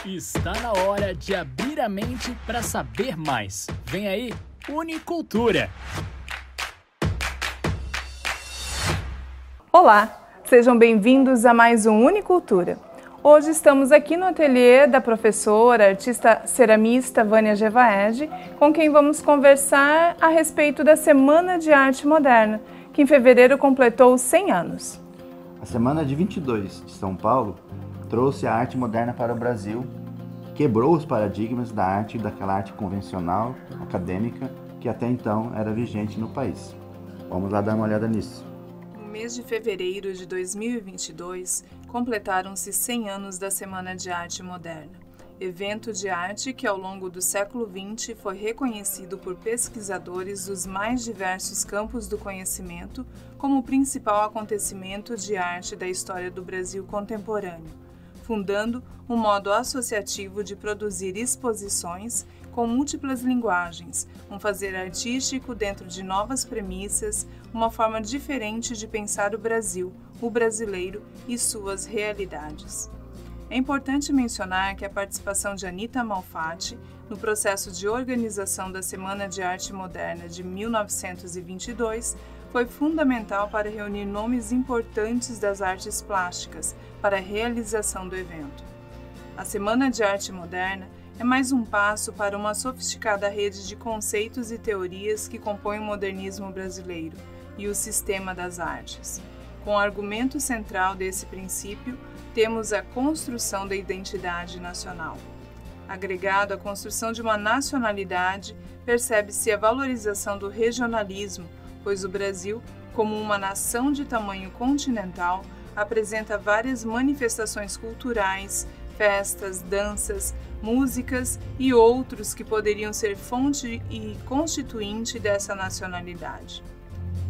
Está na hora de abrir a mente para saber mais. Vem aí, Unicultura! Olá, sejam bem-vindos a mais um Unicultura. Hoje estamos aqui no ateliê da professora, artista ceramista Vânia Gevaerd, com quem vamos conversar a respeito da Semana de Arte Moderna, que em fevereiro completou 100 anos. A Semana de 22 de São Paulo trouxe a arte moderna para o Brasil, quebrou os paradigmas da arte e daquela arte convencional, acadêmica, que até então era vigente no país. Vamos lá dar uma olhada nisso. No mês de fevereiro de 2022, completaram-se 100 anos da Semana de Arte Moderna, evento de arte que ao longo do século XX foi reconhecido por pesquisadores dos mais diversos campos do conhecimento como o principal acontecimento de arte da história do Brasil contemporâneo, fundando um modo associativo de produzir exposições com múltiplas linguagens, um fazer artístico dentro de novas premissas, uma forma diferente de pensar o Brasil, o brasileiro e suas realidades. É importante mencionar que a participação de Anita Malfatti no processo de organização da Semana de Arte Moderna de 1922 foi fundamental para reunir nomes importantes das artes plásticas para a realização do evento. A Semana de Arte Moderna é mais um passo para uma sofisticada rede de conceitos e teorias que compõem o modernismo brasileiro e o sistema das artes. Com o argumento central desse princípio, temos a construção da identidade nacional. Agregado à construção de uma nacionalidade, percebe-se a valorização do regionalismo, pois o Brasil, como uma nação de tamanho continental, apresenta várias manifestações culturais, festas, danças, músicas e outros que poderiam ser fonte e constituinte dessa nacionalidade.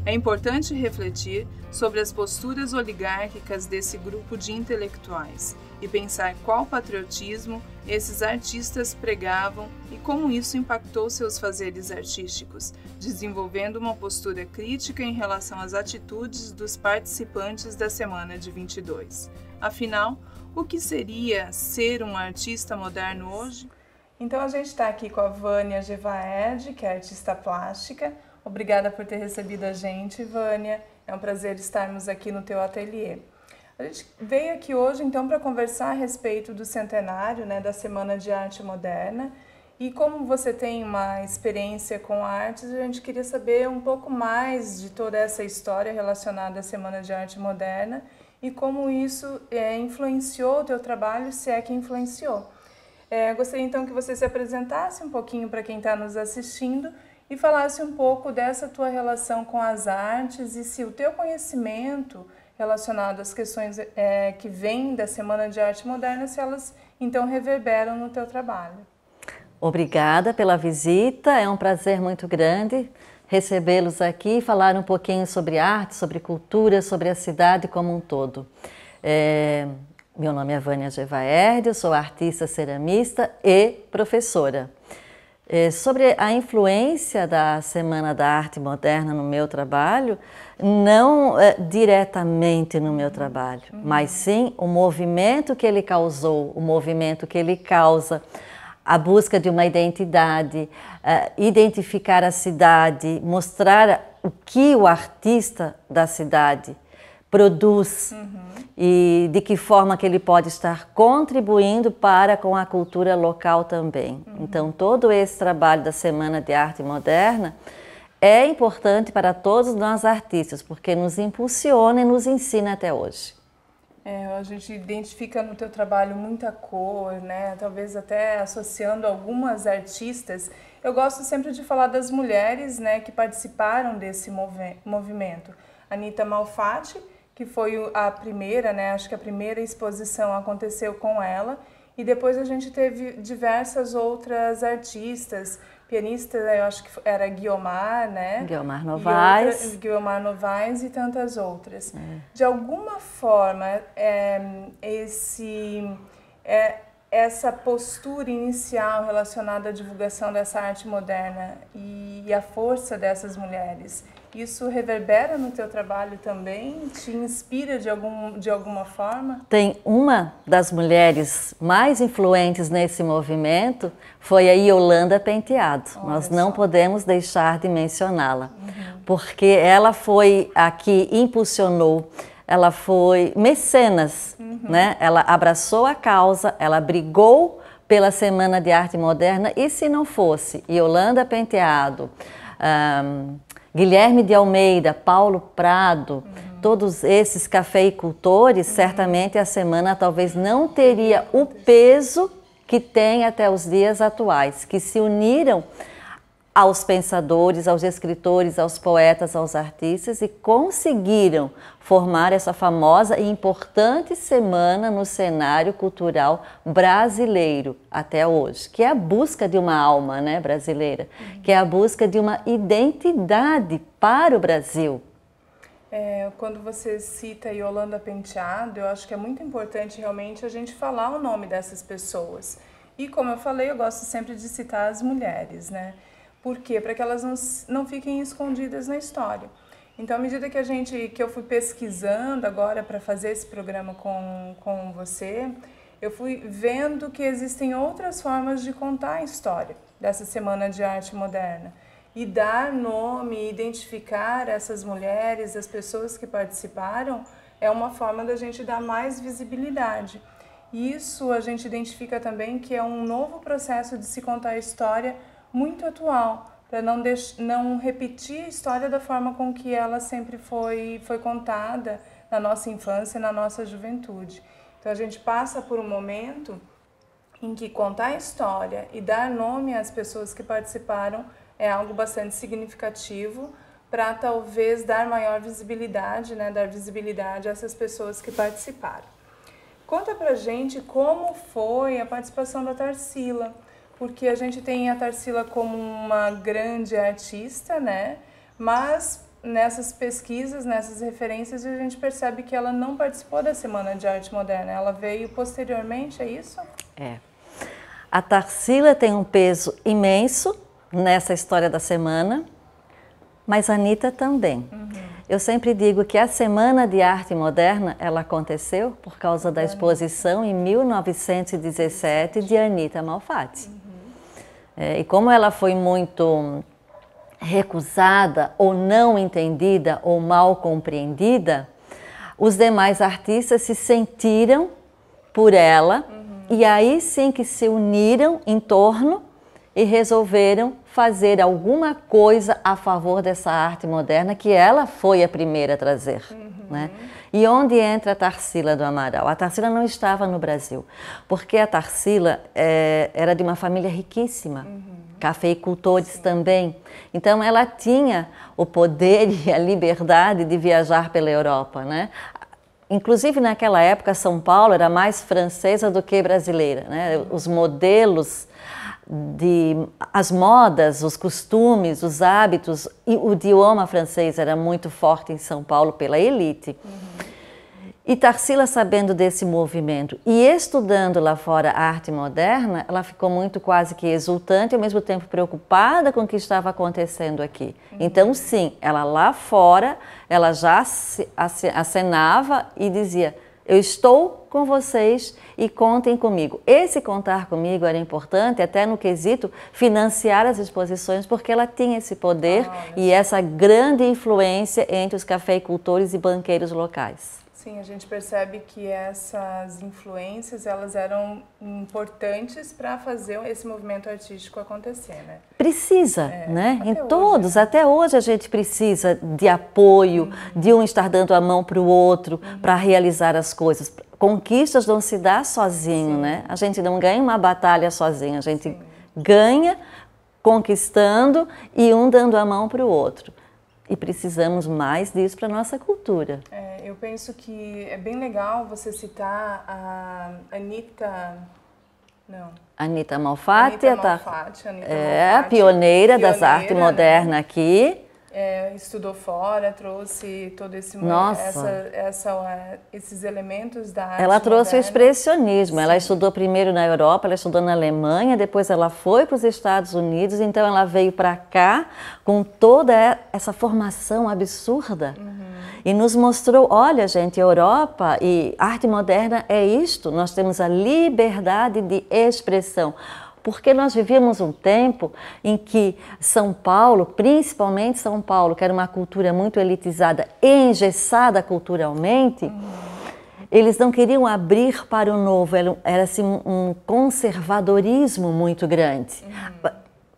É importante refletir sobre as posturas oligárquicas desse grupo de intelectuais e pensar qual patriotismo esses artistas pregavam e como isso impactou seus fazeres artísticos, desenvolvendo uma postura crítica em relação às atitudes dos participantes da Semana de 22. Afinal, o que seria ser um artista moderno hoje? Então a gente está aqui com a Vânia Gevaerd, que é artista plástica. Obrigada por ter recebido a gente, Vânia. É um prazer estarmos aqui no teu ateliê. A gente veio aqui hoje, então, para conversar a respeito do centenário, da Semana de Arte Moderna. E como você tem uma experiência com artes, a gente queria saber um pouco mais de toda essa história relacionada à Semana de Arte Moderna e como isso influenciou o teu trabalho, se é que influenciou. Gostaria, então, que você se apresentasse um pouquinho para quem está nos assistindo e falasse um pouco dessa tua relação com as artes e se o teu conhecimento relacionado às questões que vêm da Semana de Arte Moderna, se elas então reverberam no teu trabalho. Obrigada pela visita, é um prazer muito grande recebê-los aqui e falar um pouquinho sobre arte, sobre cultura, sobre a cidade como um todo. Meu nome é Vânia Gevaerd, eu sou artista ceramista e professora. Sobre a influência da Semana da Arte Moderna no meu trabalho, não diretamente no meu trabalho, mas sim o movimento que ele causou, o movimento que ele causa, a busca de uma identidade, identificar a cidade, mostrar o que o artista da cidade produz e de que forma que ele pode estar contribuindo para com a cultura local também. Então, todo esse trabalho da Semana de Arte Moderna é importante para todos nós artistas, porque nos impulsiona e nos ensina até hoje. A gente identifica no teu trabalho muita cor, talvez até associando algumas artistas. Eu gosto sempre de falar das mulheres, que participaram desse movimento. Anita Malfatti, que foi a primeira, acho que a primeira exposição aconteceu com ela, e depois a gente teve diversas outras artistas, pianista, eu acho que era Guiomar, Guiomar Novaes. Guiomar Novaes e tantas outras. essa postura inicial relacionada à divulgação dessa arte moderna e a força dessas mulheres, isso reverbera no teu trabalho também? Te inspira de alguma forma? Tem uma das mulheres mais influentes nesse movimento, foi a Yolanda Penteado. Nós não podemos deixar de mencioná-la, porque ela foi a que impulsionou, ela foi mecenas, né? Ela abraçou a causa, ela brigou pela Semana de Arte Moderna, e se não fosse Yolanda Penteado, Guilherme de Almeida, Paulo Prado, todos esses cafeicultores, certamente a semana talvez não teria o peso que tem até os dias atuais, que se uniram aos pensadores, aos escritores, aos poetas, aos artistas e conseguiram formar essa famosa e importante semana no cenário cultural brasileiro até hoje, que é a busca de uma alma, né, brasileira, que é a busca de uma identidade para o Brasil. Quando você cita Yolanda Penteado, eu acho que é muito importante realmente a gente falar o nome dessas pessoas. E como eu falei, eu gosto sempre de citar as mulheres, né? Por quê? Para que elas não fiquem escondidas na história. Então, à medida que eu fui pesquisando agora para fazer esse programa com você, eu fui vendo que existem outras formas de contar a história dessa Semana de Arte Moderna. E dar nome, identificar essas mulheres, as pessoas que participaram, é uma forma da gente dar mais visibilidade. Isso a gente identifica também que é um novo processo de se contar a história muito atual, para não repetir a história da forma com que ela sempre foi contada na nossa infância e na nossa juventude. Então a gente passa por um momento em que contar a história e dar nome às pessoas que participaram é algo bastante significativo para talvez dar maior visibilidade, né, dar visibilidade a essas pessoas que participaram. Conta pra gente como foi a participação da Tarsila, porque a gente tem a Tarsila como uma grande artista, né? Mas nessas pesquisas, nessas referências, a gente percebe que ela não participou da Semana de Arte Moderna, ela veio posteriormente, é isso? A Tarsila tem um peso imenso nessa história da semana, mas a Anitta também. Eu sempre digo que a Semana de Arte Moderna, ela aconteceu por causa da exposição em 1917 de Anitta Malfatti. E como ela foi muito recusada, ou não entendida, ou mal compreendida, os demais artistas se sentiram por ela, e aí sim que se uniram em torno e resolveram fazer alguma coisa a favor dessa arte moderna que ela foi a primeira a trazer, né? E onde entra a Tarsila do Amaral? A Tarsila não estava no Brasil, porque a Tarsila era de uma família riquíssima, cafeicultores também. Então ela tinha o poder e a liberdade de viajar pela Europa, né? Inclusive naquela época São Paulo era mais francesa do que brasileira, né? Os modelos, as modas, os costumes, os hábitos e o idioma francês era muito forte em São Paulo pela elite. E Tarsila, sabendo desse movimento e estudando lá fora a arte moderna, ela ficou muito quase que exultante e ao mesmo tempo preocupada com o que estava acontecendo aqui. Então sim, ela lá fora, ela já acenava e dizia: eu estou com vocês e contem comigo. Esse contar comigo era importante até no quesito financiar as exposições, porque ela tinha esse poder e essa grande influência entre os cafeicultores e banqueiros locais. Sim, a gente percebe que essas influências, elas eram importantes para fazer esse movimento artístico acontecer, né? Precisa, né? Em todos, até hoje a gente precisa de apoio, de um estar dando a mão para o outro, para realizar as coisas. Conquistas não se dá sozinho, né? A gente não ganha uma batalha sozinho, a gente ganha conquistando e um dando a mão para o outro. E precisamos mais disso para a nossa cultura. Eu penso que é bem legal você citar a Anitta Malfatti, Anitta Malfatti, a pioneira das artes modernas aqui. estudou fora, trouxe todo esse esses elementos da arte Ela trouxe moderna. o expressionismo. Sim. Ela estudou primeiro na Europa, ela estudou na Alemanha, depois ela foi para os Estados Unidos, então ela veio para cá com toda essa formação absurda. E nos mostrou, olha gente, Europa e arte moderna é isto, nós temos a liberdade de expressão. Porque nós vivíamos um tempo em que São Paulo, principalmente São Paulo, que era uma cultura muito elitizada e engessada culturalmente, eles não queriam abrir para o novo, era assim, um conservadorismo muito grande.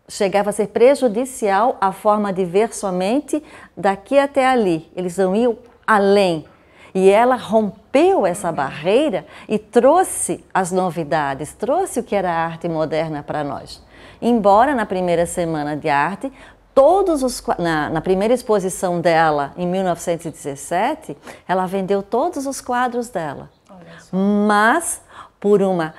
Chegava a ser prejudicial a forma de ver somente daqui até ali, eles não iam além. E ela rompeu essa barreira e trouxe as novidades, trouxe o que era a arte moderna para nós. Embora na primeira semana de arte, na primeira exposição dela, em 1917, ela vendeu todos os quadros dela. Mas, por uma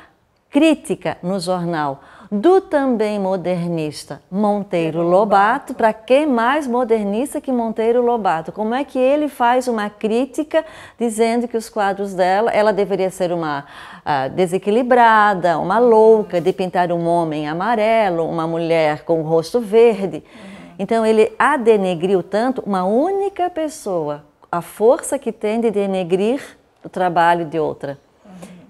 crítica no jornal do também modernista Monteiro Lobato, para quem mais modernista que Monteiro Lobato? Como é que ele faz uma crítica dizendo que os quadros dela, ela deveria ser uma desequilibrada, uma louca, de pintar um homem amarelo, uma mulher com o rosto verde. Então ele a denegriu tanto, uma única pessoa, a força que tem de denegrir o trabalho de outra.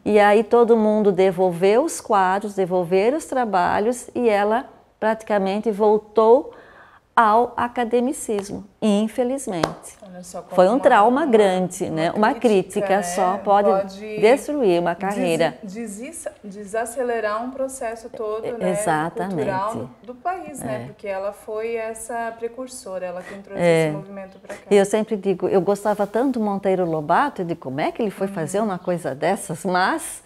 E aí todo mundo devolveu os quadros, devolveram os trabalhos e ela praticamente voltou ao academicismo, infelizmente. Foi um trauma grande, né? Uma crítica só pode destruir uma carreira. Desacelerar um processo todo, né, cultural do país, né? Porque ela foi essa precursora, ela quem trouxe esse movimento para cá. E eu sempre digo, eu gostava tanto do Monteiro Lobato, eu digo, como é que ele foi fazer uma coisa dessas? Mas,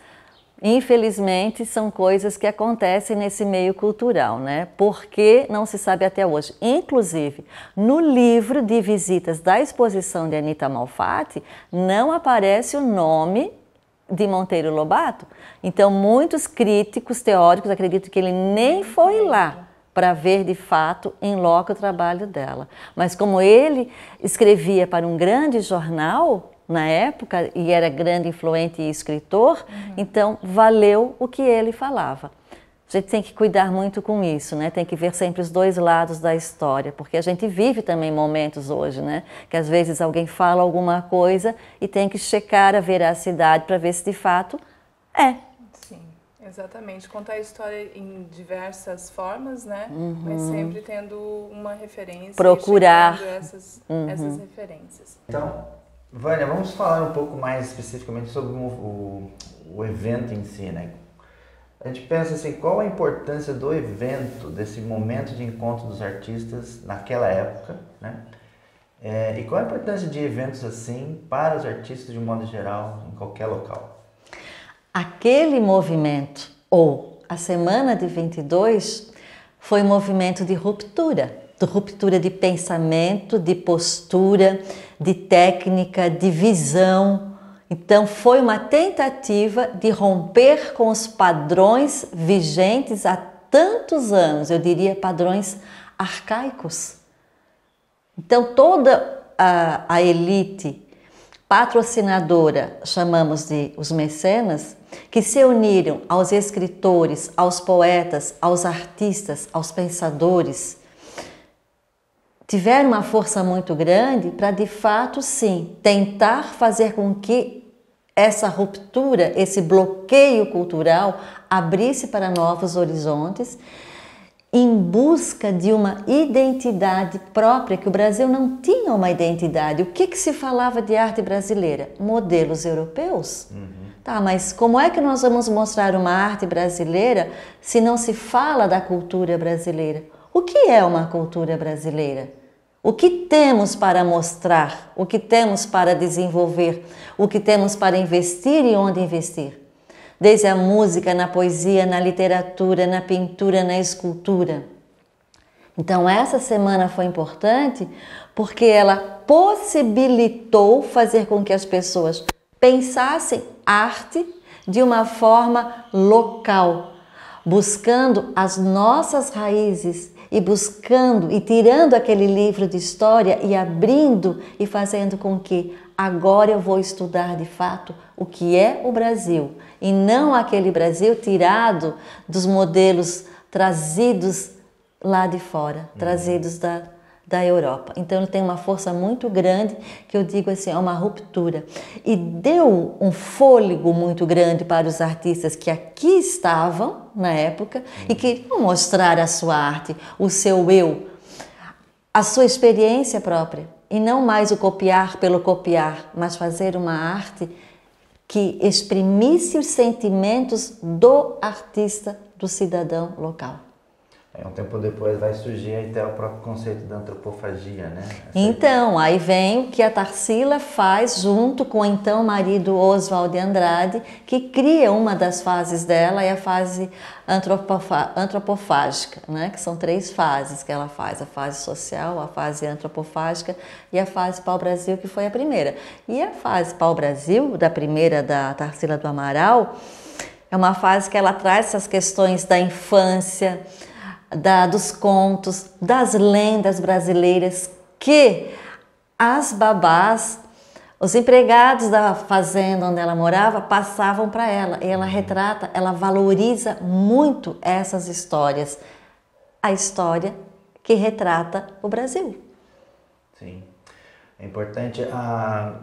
infelizmente, são coisas que acontecem nesse meio cultural, né? Porque não se sabe até hoje. Inclusive, no livro de visitas da exposição de Anita Malfatti, não aparece o nome de Monteiro Lobato. Então, muitos críticos teóricos acreditam que ele nem foi lá para ver de fato em loco o trabalho dela. Mas como ele escrevia para um grande jornal na época e era grande influente e escritor, então valeu o que ele falava. A gente tem que cuidar muito com isso, né? Tem que ver sempre os dois lados da história, porque a gente vive também momentos hoje, né? Que às vezes alguém fala alguma coisa e tem que checar a veracidade para ver se de fato é. Sim, exatamente. Contar a história em diversas formas, né? Mas sempre tendo uma referência. Procurar e essas referências. Então, Vânia, vamos falar um pouco mais especificamente sobre o evento em si, né? A gente pensa assim, qual a importância do evento, desse momento de encontro dos artistas naquela época, né? E qual a importância de eventos assim para os artistas de um modo geral, em qualquer local? Aquele movimento, ou a Semana de 22, foi um movimento de ruptura de pensamento, de postura, de técnica, de visão. Então foi uma tentativa de romper com os padrões vigentes há tantos anos, eu diria padrões arcaicos. Então toda a elite patrocinadora, chamamos de os mecenas, que se uniram aos escritores, aos poetas, aos artistas, aos pensadores, tiveram uma força muito grande para, de fato, sim, tentar fazer com que essa ruptura, esse bloqueio cultural abrisse para novos horizontes em busca de uma identidade própria, que o Brasil não tinha uma identidade. O que se falava de arte brasileira? Modelos europeus. Tá, mas como é que nós vamos mostrar uma arte brasileira se não se fala da cultura brasileira? O que é uma cultura brasileira? O que temos para mostrar? O que temos para desenvolver? O que temos para investir e onde investir? Desde a música, na poesia, na literatura, na pintura, na escultura. Então essa semana foi importante porque ela possibilitou fazer com que as pessoas pensassem arte de uma forma local, buscando as nossas raízes e buscando e tirando aquele livro de história e abrindo e fazendo com que agora eu vou estudar de fato o que é o Brasil e não aquele Brasil tirado dos modelos trazidos lá de fora, trazidos da Europa. Então ele tem uma força muito grande, que eu digo assim, é uma ruptura. E deu um fôlego muito grande para os artistas que aqui estavam na época e queriam mostrar a sua arte, o seu eu, a sua experiência própria. E não mais o copiar pelo copiar, mas fazer uma arte que exprimisse os sentimentos do artista, do cidadão local. Um tempo depois vai surgir até o próprio conceito da antropofagia, né? Então, aí vem o que a Tarsila faz junto com o então marido Oswald de Andrade, que cria uma das fases dela, é a fase antropofágica, né? Que são 3 fases que ela faz, a fase social, a fase antropofágica e a fase pau-brasil, que foi a primeira. E a fase pau-brasil, da primeira da Tarsila do Amaral, é uma fase que ela traz essas questões da infância, dos contos, das lendas brasileiras que as babás, os empregados da fazenda onde ela morava, passavam para ela. E ela retrata, ela valoriza muito essas histórias. A história que retrata o Brasil. Sim, é importante. A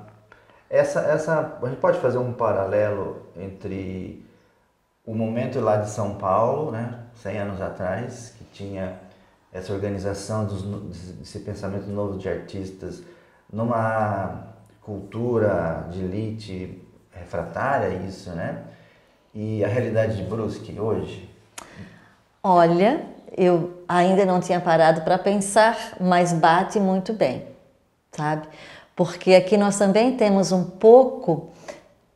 gente pode fazer um paralelo entre o momento lá de São Paulo, né, 100 anos atrás, que tinha essa organização desse pensamento novo de artistas numa cultura de elite refratária a isso, né? E a realidade de Brusque hoje? Olha, eu ainda não tinha parado para pensar, mas bate muito bem, sabe? Porque aqui nós também temos um pouco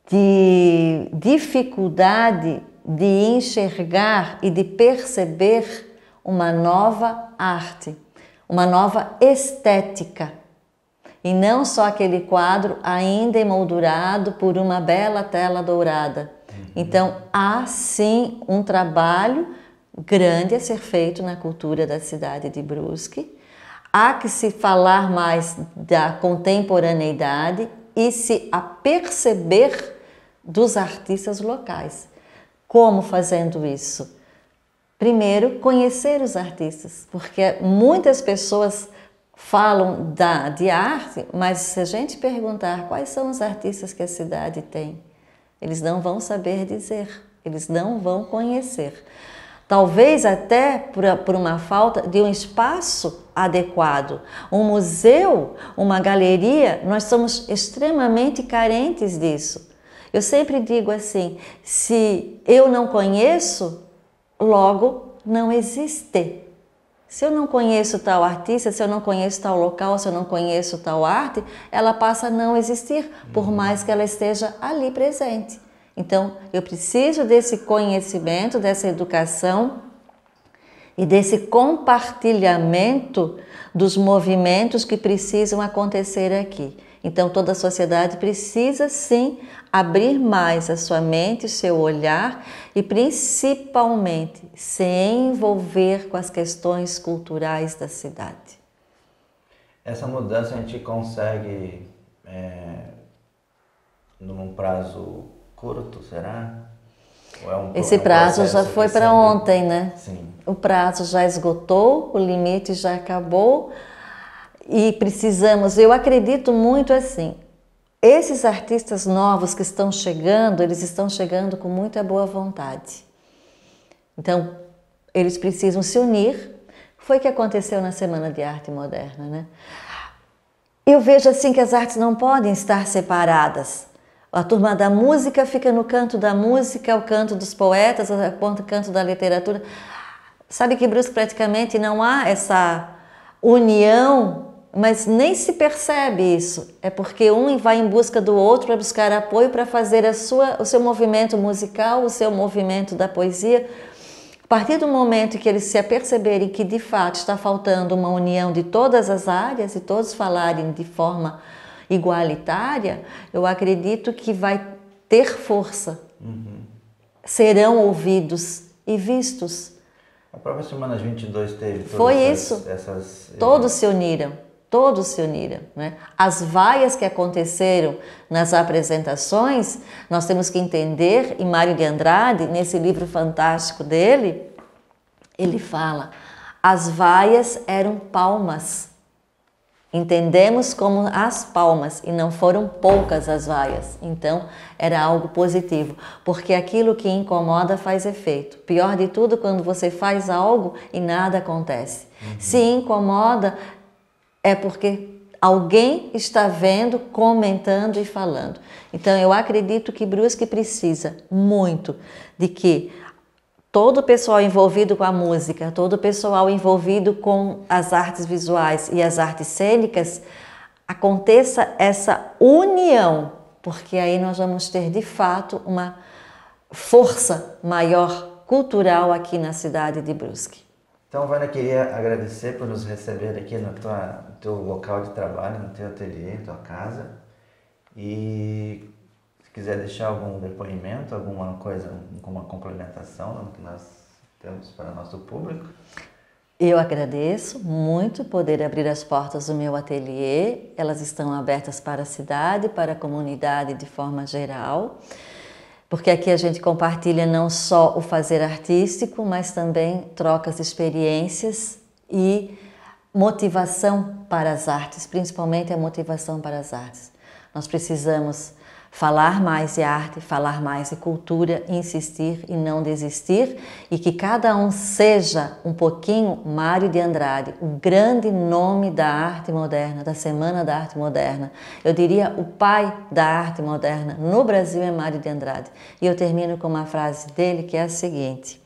de dificuldade de enxergar e de perceber uma nova arte, uma nova estética. E não só aquele quadro ainda emoldurado por uma bela tela dourada. Então, há sim um trabalho grande a ser feito na cultura da cidade de Brusque. Há que se falar mais da contemporaneidade e se aperceber dos artistas locais. Como fazendo isso? Primeiro, conhecer os artistas, porque muitas pessoas falam de arte, mas se a gente perguntar quais são os artistas que a cidade tem, eles não vão saber dizer, eles não vão conhecer. Talvez até por uma falta de um espaço adequado. Um museu, uma galeria, nós somos extremamente carentes disso. Eu sempre digo assim, se eu não conheço, logo não existe. Se eu não conheço tal artista, se eu não conheço tal local, se eu não conheço tal arte, ela passa a não existir, por mais que ela esteja ali presente. Então, eu preciso desse conhecimento, dessa educação e desse compartilhamento dos movimentos que precisam acontecer aqui. Então, toda a sociedade precisa, sim, abrir mais a sua mente, o seu olhar e, principalmente, se envolver com as questões culturais da cidade. Essa mudança a gente consegue num prazo curto, será? Esse prazo já foi para ontem, né? Sim. O prazo já esgotou, o limite já acabou e precisamos, eu acredito muito assim, esses artistas novos que estão chegando, eles estão chegando com muita boa vontade. Então, eles precisam se unir. Foi o que aconteceu na Semana de Arte Moderna, né? Eu vejo assim que as artes não podem estar separadas. A turma da música fica no canto da música, o canto dos poetas, o canto da literatura. Sabe que Brusque praticamente não há essa união, mas nem se percebe isso. É porque um vai em busca do outro para buscar apoio, para fazer o seu movimento musical, o seu movimento da poesia. A partir do momento que eles se aperceberem que de fato está faltando uma união de todas as áreas e todos falarem de forma igualitária, eu acredito que vai ter força. Serão ouvidos e vistos. A própria Semana 22 teve Foi isso. Todos se uniram. Todos se uniram, né? As vaias que aconteceram nas apresentações, nós temos que entender, e Mário de Andrade, nesse livro fantástico dele, ele fala, as vaias eram palmas. Entendemos como as palmas, e não foram poucas as vaias. Então, era algo positivo, porque aquilo que incomoda faz efeito. Pior de tudo, quando você faz algo e nada acontece. Se incomoda, é porque alguém está vendo, comentando e falando. Então, eu acredito que Brusque precisa muito de que todo o pessoal envolvido com a música, todo o pessoal envolvido com as artes visuais e as artes cênicas, aconteça essa união, porque aí nós vamos ter, de fato, uma força maior cultural aqui na cidade de Brusque. Então, Vânia, queria agradecer por nos receber aqui no teu local de trabalho, no teu ateliê, tua casa. E se quiser deixar algum depoimento, alguma coisa, alguma complementação no que nós temos para o nosso público. Eu agradeço muito poder abrir as portas do meu ateliê. Elas estão abertas para a cidade, para a comunidade de forma geral. Porque aqui a gente compartilha não só o fazer artístico, mas também trocas de experiências e motivação para as artes, principalmente a motivação para as artes. Nós precisamos falar mais de arte, falar mais de cultura, insistir e não desistir, e que cada um seja um pouquinho Mário de Andrade, o grande nome da arte moderna, da Semana da Arte Moderna. Eu diria o pai da arte moderna no Brasil é Mário de Andrade. E eu termino com uma frase dele que é a seguinte: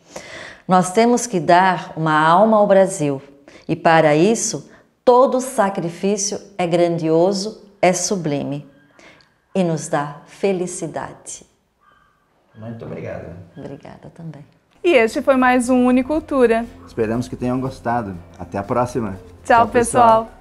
nós temos que dar uma alma ao Brasil, e para isso todo sacrifício é grandioso, é sublime. E nos dá felicidade. Muito obrigado. Obrigada também. E este foi mais um Unicultura. Esperamos que tenham gostado. Até a próxima. Tchau, pessoal.